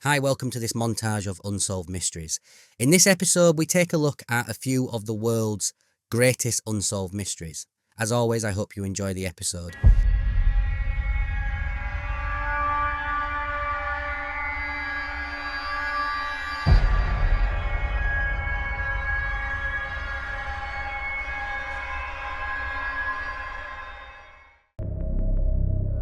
Hi, welcome to this montage of unsolved mysteries. In this episode, we take a look at a few of the world's greatest unsolved mysteries. As always, I hope you enjoy the episode.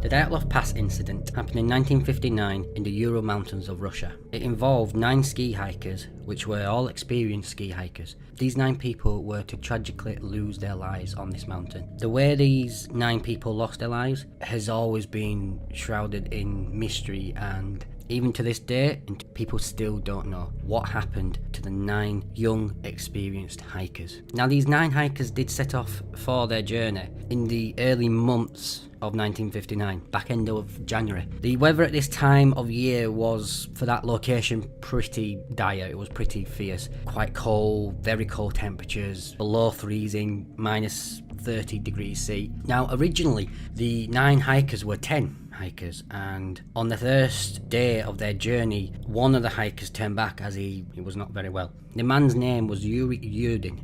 The Dyatlov Pass incident happened in 1959 in the Ural Mountains of Russia. It involved 9 ski hikers, which were all experienced ski hikers. These 9 people were to tragically lose their lives on this mountain. The way these 9 people lost their lives has always been shrouded in mystery, and even to this day, people still don't know what happened to the 9 young, experienced hikers. Now, these 9 hikers did set off for their journey in the early months of 1959, back end of January. The weather at this time of year was, for that location, pretty dire. It was pretty fierce. Quite cold, very cold temperatures, below freezing, minus 30 degrees C. Now, originally, the 9 hikers were 10 hikers, and on the first day of their journey, one of the hikers turned back as he was not very well. The man's name was Yuri,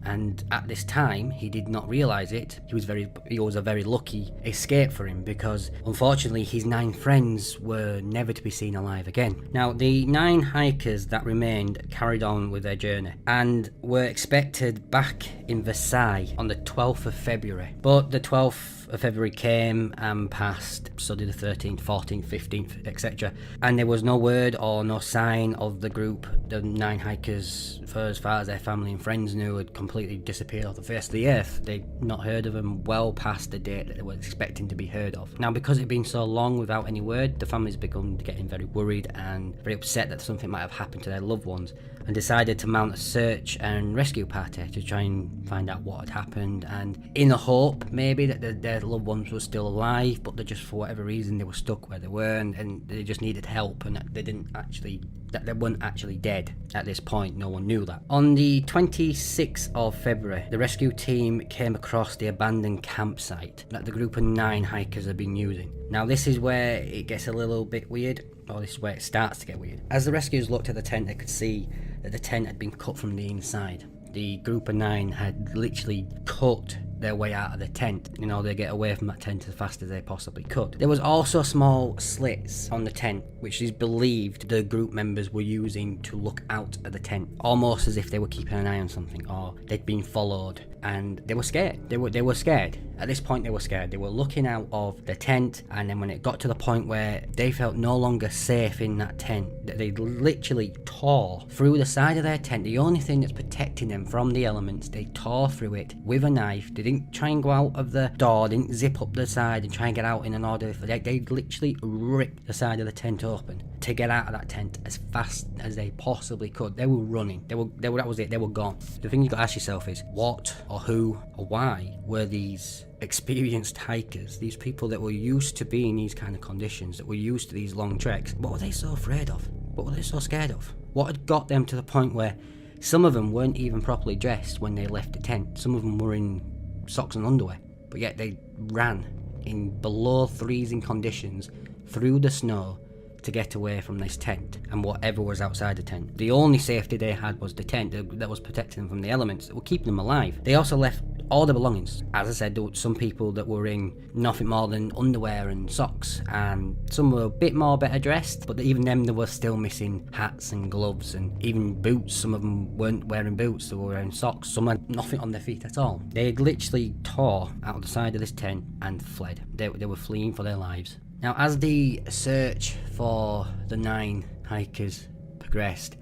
and at this time he did not realise it. He was a very lucky escape for him, because unfortunately his 9 friends were never to be seen alive again. Now, the 9 hikers that remained carried on with their journey and were expected back in Versailles on the 12th of February, but the 12th of February came and passed, so did the 13th, 14th, 15th, etc. And there was no word or no sign of the group. The 9 hikers, for as far as their family and friends knew, had completely disappeared off the face of the earth. They'd not heard of them well past the date that they were expecting to be heard of. Now, because it had been so long without any word, the families begun getting very worried and very upset that something might have happened to their loved ones, and decided to mount a search and rescue party to try and find out what had happened, and in the hope maybe that their loved ones were still alive, but they just, for whatever reason, they were stuck where they were, and they just needed help, and that they weren't actually dead at this point. No one knew that. On the 26th of February, the rescue team came across the abandoned campsite that the group of 9 hikers had been using. Now, this is where it gets a little bit weird, or this is where it starts to get weird. As the rescuers looked at the tent, they could see that the tent had been cut from the inside. The group of 9 had literally cut their way out of the tent. They get away from that tent as fast as they possibly could. There was also small slits on the tent, which is believed the group members were using to look out of the tent, almost as if they were keeping an eye on something, or they'd been followed, and they were scared. They were scared. At this point, they were scared. They were looking out of the tent, and then when it got to the point where they felt no longer safe in that tent, they literally tore through the side of their tent. The only thing that's protecting them from the elements, they tore through it with a knife. They didn't try and go out of the door, didn't zip up the side and try and get out in an order. They literally ripped the side of the tent open to get out of that tent as fast as they possibly could. They were running. That was it. They were gone. The thing you got to ask yourself is, what or who or why were these experienced hikers, these people that were used to being in these kind of conditions, that were used to these long treks, what were they so afraid of? What were they so scared of? What had got them to the point where some of them weren't even properly dressed when they left the tent? Some of them were in socks and underwear, but yet they ran in below freezing conditions through the snow to get away from this tent and whatever was outside the tent. The only safety they had was the tent that was protecting them from the elements that were keeping them alive. They also left all their belongings. As I said, there were some people that were in nothing more than underwear and socks, and some were a bit more better dressed, but even them, they were still missing hats and gloves and even boots. Some of them weren't wearing boots, they were wearing socks. Some had nothing on their feet at all. They had literally tore out of the side of this tent and fled. They were fleeing for their lives. Now, as the search for the 9 hikers progressed,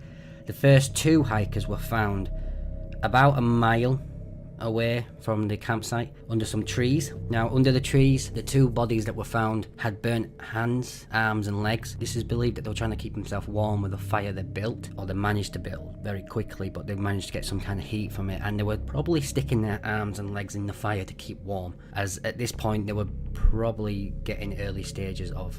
the first 2 hikers were found about a mile away from the campsite under some trees. Now, under the trees, the 2 bodies that were found had burnt hands, arms and legs. This is believed that they were trying to keep themselves warm with a fire they built, or they managed to build very quickly, but they managed to get some kind of heat from it, and they were probably sticking their arms and legs in the fire to keep warm, as at this point they were probably getting early stages of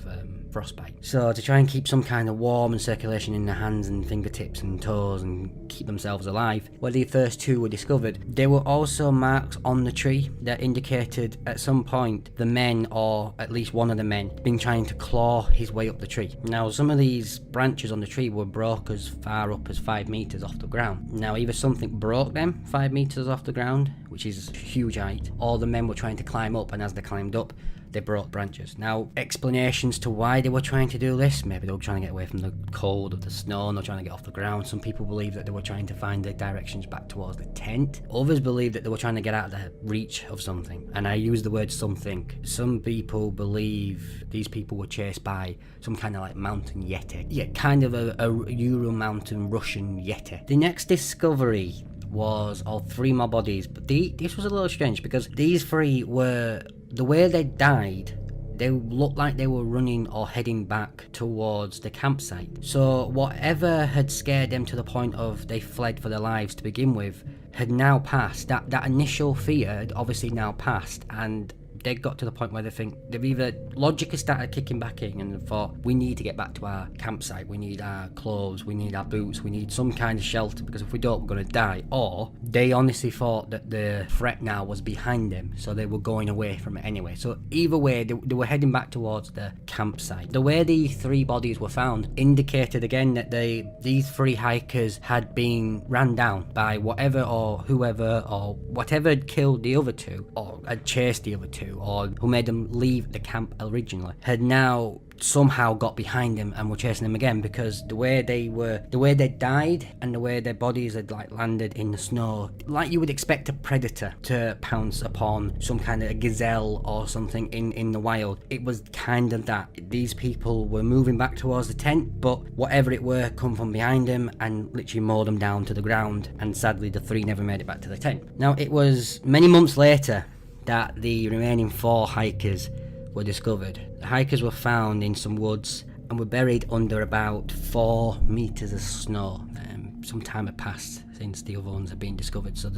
frostbite. So to try and keep some kind of warm and circulation in their hands and fingertips and toes and keep themselves alive, when the first two were discovered, there were also marks on the tree that indicated at some point the men, or at least one of the men, been trying to claw his way up the tree. Now some of these branches on the tree were broke as far up as 5 meters off the ground. Now either something broke them 5 meters off the ground, which is a huge height, or the men were trying to climb up, and as they climbed up they broke branches. Now, explanations to why they were trying to do this: maybe they were trying to get away from the cold of the snow and they're trying to get off the ground. Some people believe that they were trying to find the directions back towards the tent. Others believe that they were trying to get out of the reach of something, and I use the word something. Some people believe these people were chased by some kind of like mountain yeti. Yeah, kind of a Ural mountain Russian yeti. The next discovery was of 3 more bodies, but this was a little strange because these 3 were, the way they died, they looked like they were running or heading back towards the campsite. So whatever had scared them to the point of they fled for their lives to begin with had now passed. That initial fear had obviously now passed, and they got to the point where they think they've either logically started kicking back in and thought, we need to get back to our campsite, we need our clothes, we need our boots, we need some kind of shelter, because if we don't we're going to die. Or they honestly thought that the threat now was behind them, so they were going away from it anyway. So either way, they were heading back towards the campsite. The way these 3 bodies were found indicated again that these 3 hikers had been ran down by whatever or whoever or whatever had killed the other 2 or had chased the other 2 or who made them leave the camp originally, had now somehow got behind them and were chasing them again, because the way they died and the way their bodies had like landed in the snow, like you would expect a predator to pounce upon some kind of a gazelle or something in the wild. It was kind of that. These people were moving back towards the tent, but whatever it were come from behind them and literally mowed them down to the ground, and sadly the 3 never made it back to the tent. Now it was many months later that the remaining 4 hikers were discovered. The hikers were found in some woods and were buried under about 4 meters of snow. Some time had passed since the other ones had been discovered, so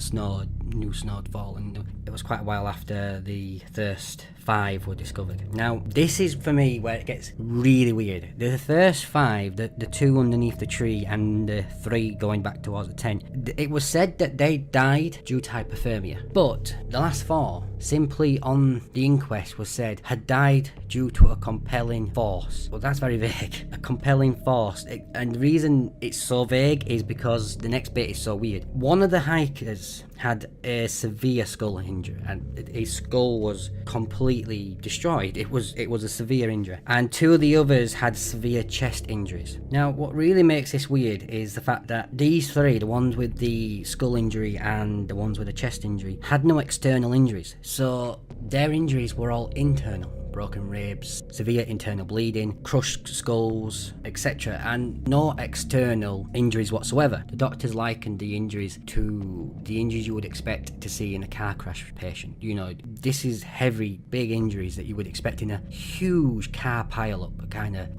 new snow had fallen. It was quite a while after the first 5 were discovered. Now this is for me where it gets really weird. The first 5, the 2 underneath the tree and the 3 going back towards the tent, it was said that they died due to hypothermia, but the last 4, simply on the inquest, was said had died due to a compelling force. Well, that's very vague. A compelling force, and the reason it's so vague is because the next bit is so weird. One of the hikers had a severe skull injury, and his skull was completely destroyed. It was a severe injury, and 2 of the others had severe chest injuries. Now what really makes this weird is the fact that these 3, the ones with the skull injury and the ones with the chest injury, had no external injuries, so their injuries were all internal. Broken ribs, severe internal bleeding, crushed skulls, etc., and no external injuries whatsoever. The doctors likened the injuries to the injuries you would expect to see in a car crash patient. You know, this is heavy, big injuries that you would expect in a huge car pile-up.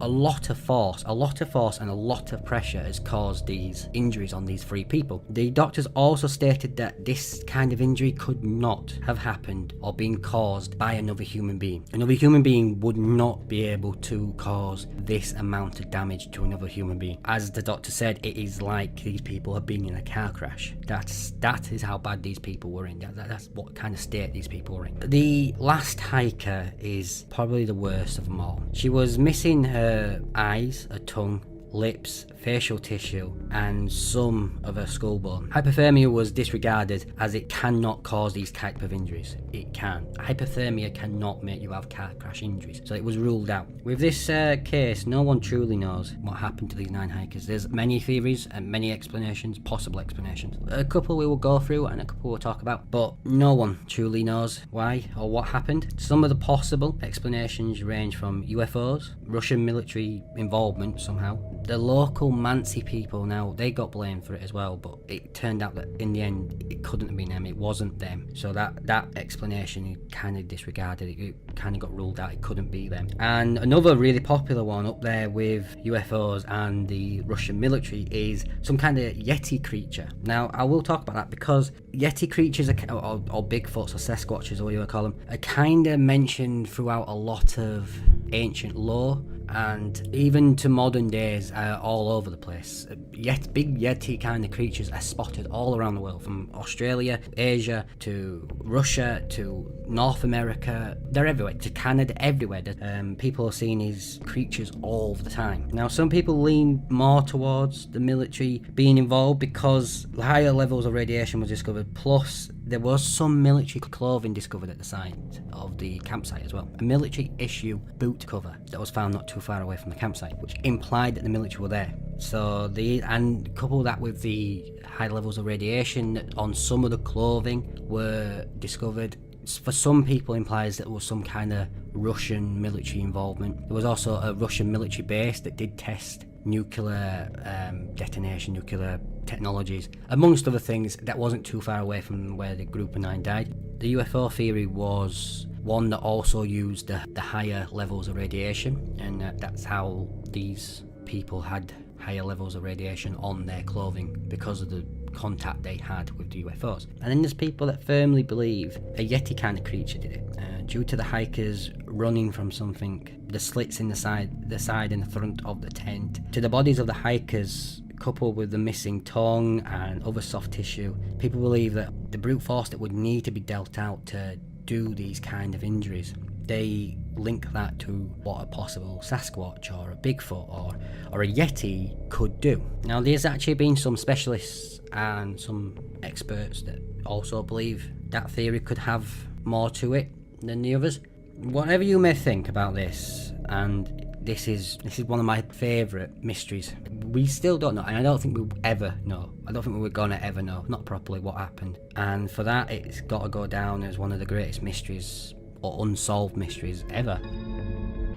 A lot of force and a lot of pressure has caused these injuries on these 3 people. The doctors also stated that this kind of injury could not have happened or been caused by another human being. Another human being would not be able to cause this amount of damage to another human being. As the doctor said, it is like these people have been in a car crash. That is how bad these people were in. That's what kind of state these people were in. The last hiker is probably the worst of them all. She was missing her eyes, her tongue, lips, facial tissue, and some of her skull bone. Hypothermia was disregarded as it cannot cause these type of injuries. It can. Hypothermia cannot make you have car crash injuries, so it was ruled out. With this case, no one truly knows what happened to these 9 hikers. There's many theories and many explanations, possible explanations. A couple we will go through and a couple we'll talk about, but no one truly knows why or what happened. Some of the possible explanations range from UFOs, Russian military involvement somehow, The local Mansi people, now they got blamed for it as well, but it turned out that in the end it couldn't have been them, it wasn't them. So that explanation kind of disregarded, it kind of got ruled out, it couldn't be them. And another really popular one up there with UFOs and the Russian military is some kind of Yeti creature. Now I will talk about that because Yeti creatures or Bigfoots or Sasquatches or what you want to call them are kind of mentioned throughout a lot of ancient lore, and even to modern days all over the place. Big Yeti kind of creatures are spotted all around the world, from Australia, Asia, to Russia, to North America. They're everywhere, to Canada, everywhere. People are seeing these creatures all the time. Now some people lean more towards the military being involved because higher levels of radiation was discovered, plus there was some military clothing discovered at the site of the campsite as well. A military issue boot cover that was found not too far away from the campsite, which implied that the military were there. So and couple that with the high levels of radiation on some of the clothing were discovered, for some people implies that there was some kind of Russian military involvement. There was also a Russian military base that did test nuclear detonation, nuclear technologies, amongst other things, that wasn't too far away from where the group of 9 died. The UFO theory was one that also used the higher levels of radiation, and that's how these people had higher levels of radiation on their clothing because of the contact they had with the UFOs. And then there's people that firmly believe a Yeti kind of creature did it, due to the hikers running from something, the slits in the side and the front of the tent, to the bodies of the hikers, coupled with the missing tongue and other soft tissue. People believe that the brute force that would need to be dealt out to do these kind of injuries, they link that to what a possible Sasquatch or a Bigfoot or a Yeti could do. Now there's actually been some specialists and some experts that also believe that theory could have more to it than the others. Whatever you may think about this, and this is one of my favourite mysteries, we still don't know, and I don't think we'll ever know. I don't think we were gonna ever know, not properly, what happened. And for that, it's got to go down as one of the greatest mysteries or unsolved mysteries ever.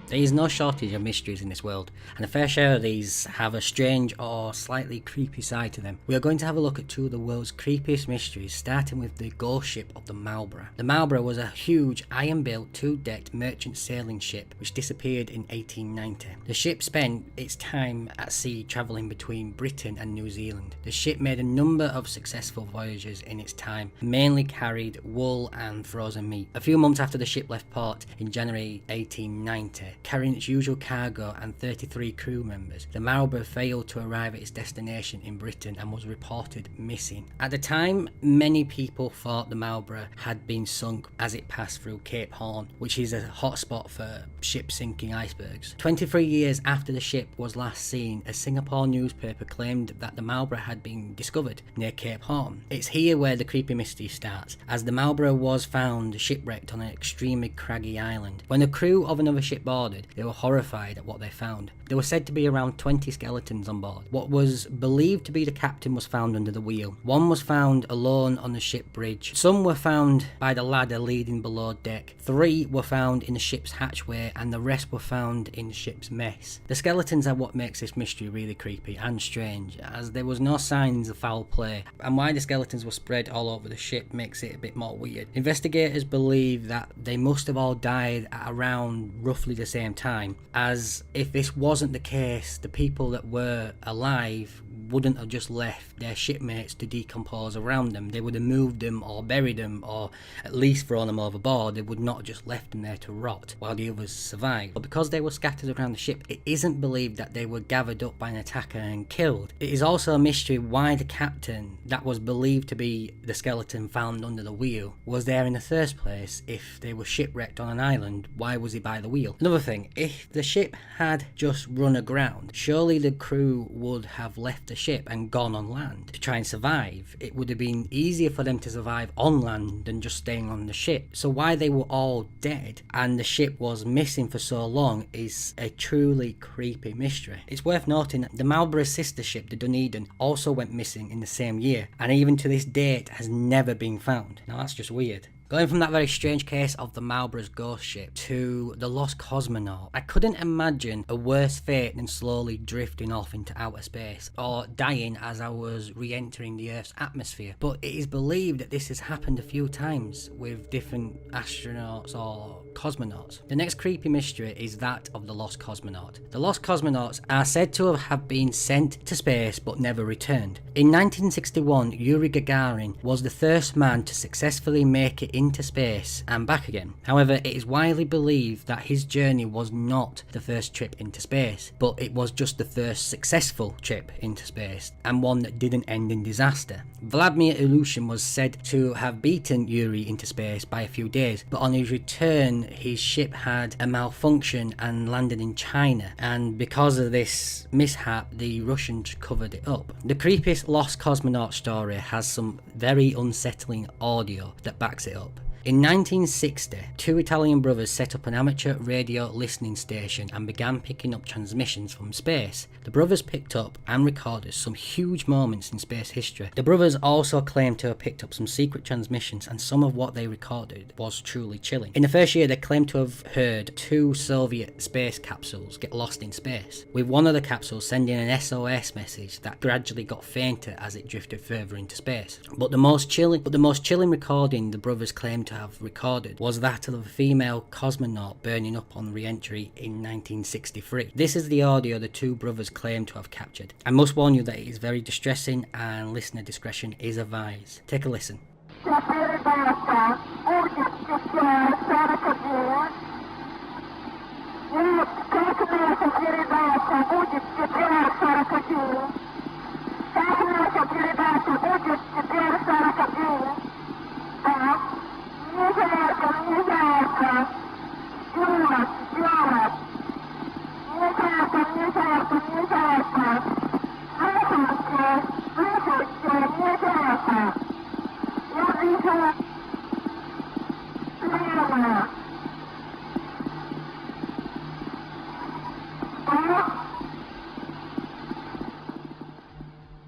There is no shortage of mysteries in this world, and a fair share of these have a strange or slightly creepy side to them. We are going to have a look at two of the world's creepiest mysteries, starting with the ghost ship of the Marlborough. The Marlborough was a huge iron-built 2-decked merchant sailing ship which disappeared in 1890. The ship spent its time at sea travelling between Britain and New Zealand. The ship made a number of successful voyages in its time, mainly carried wool and frozen meat. A few months after the ship left port in January 1890, carrying its usual cargo and 33 crew members, the Marlborough failed to arrive at its destination in Britain and was reported missing. At the time, many people thought the Marlborough had been sunk as it passed through Cape Horn, which is a hotspot for ship-sinking icebergs. 23 years after the ship was last seen, a Singapore newspaper claimed that the Marlborough had been discovered near Cape Horn. It's here where the creepy mystery starts, as the Marlborough was found shipwrecked on an extremely craggy island. When the crew of another ship boarded, they were horrified at what they found. There were said to be around 20 skeletons on board. What was believed to be the captain was found under the wheel. One was found alone on the ship bridge. Some were found by the ladder leading below deck. 3 were found in the ship's hatchway, and the rest were found in the ship's mess. The skeletons are what makes this mystery really creepy and strange, as there was no signs of foul play, and why the skeletons were spread all over the ship makes it a bit more weird. Investigators believe that they must have all died at around roughly the same time, as if this wasn't the case, the people that were alive wouldn't have just left their shipmates to decompose around them. They would have moved them or buried them, or at least thrown them overboard. They would not have just left them there to rot while the others survived. But because they were scattered around the ship, it isn't believed that they were gathered up by an attacker and killed. It is also a mystery why the captain, that was believed to be the skeleton found under the wheel, was there in the first place. If they were shipwrecked on an island, why was he by the wheel? Another thing, if the ship had just run aground, surely the crew would have left the ship and gone on land to try and survive. It would have been easier for them to survive on land than just staying on the ship. So why they were all dead and the ship was missing for so long is a truly creepy mystery. It's worth noting that the Marlborough's sister ship, the Dunedin, also went missing in the same year, and even to this date has never been found. Now that's just weird. Going from that very strange case of the Marlborough's ghost ship to the lost cosmonaut, I couldn't imagine a worse fate than slowly drifting off into outer space, or dying as I was re-entering the Earth's atmosphere. But it is believed that this has happened a few times with different astronauts or cosmonauts. The next creepy mystery is that of the lost cosmonaut. The lost cosmonauts are said to have been sent to space but never returned. In 1961, Yuri Gagarin was the first man to successfully make it into space and back again. However, it is widely believed that his journey was not the first trip into space, but it was just the first successful trip into space, and one that didn't end in disaster. Vladimir Ilyushin was said to have beaten Yuri into space by a few days, but on his return his ship had a malfunction and landed in China, and because of this mishap the Russians covered it up. The creepiest lost cosmonaut story has some very unsettling audio that backs it up. In 1960, two Italian brothers set up an amateur radio listening station and began picking up transmissions from space. The brothers picked up and recorded some huge moments in space history. The brothers also claimed to have picked up some secret transmissions, and some of what they recorded was truly chilling. In the first year, they claimed to have heard 2 Soviet space capsules get lost in space, with one of the capsules sending an SOS message that gradually got fainter as it drifted further into space. But the most chilling recording the brothers claimed to have recorded was that of a female cosmonaut burning up on re-entry in 1963. This is the audio the two brothers claim to have captured. I must warn you that it is very distressing and listener discretion is advised. Take a listen.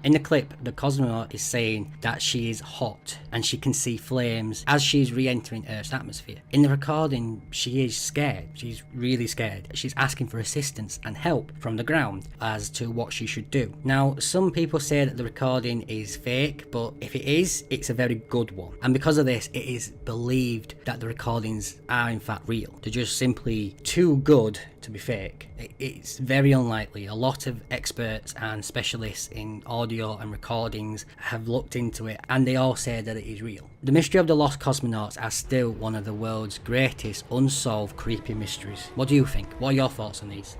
In the clip, the cosmonaut is saying that she is hot and she can see flames as she's re-entering Earth's atmosphere. In the recording, she is scared. She's really scared. She's asking for assistance and help from the ground as to what she should do. Now, some people say that the recording is fake, but if it is, it's a very good one. And because of this, it is believed that the recordings are in fact real. They're just simply too good to be fake. It's very unlikely. A lot of experts and specialists in audio and recordings have looked into it, and they all say that it is real. The mystery of the lost cosmonauts are still one of the world's greatest unsolved creepy mysteries. What do you think? What are your thoughts on these?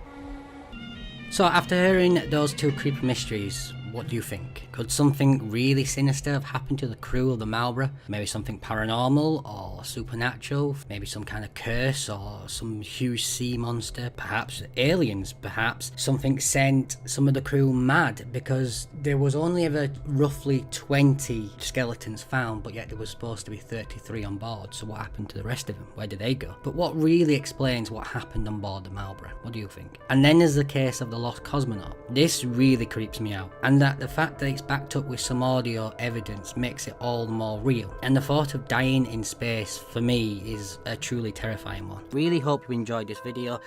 So after hearing those two creepy mysteries, what do you think? Could something really sinister have happened to the crew of the Marlborough? Maybe something paranormal or supernatural? Maybe some kind of curse or some huge sea monster? Perhaps aliens? Perhaps something sent some of the crew mad because there was only ever roughly 20 skeletons found, but yet there was supposed to be 33 on board. So what happened to the rest of them? Where did they go? But what really explains what happened on board the Marlborough? What do you think? And then there's the case of the lost cosmonaut. This really creeps me out, and that the fact that it's backed up with some audio evidence makes it all the more real. And the thought of dying in space for me is a truly terrifying one. Really hope you enjoyed this video.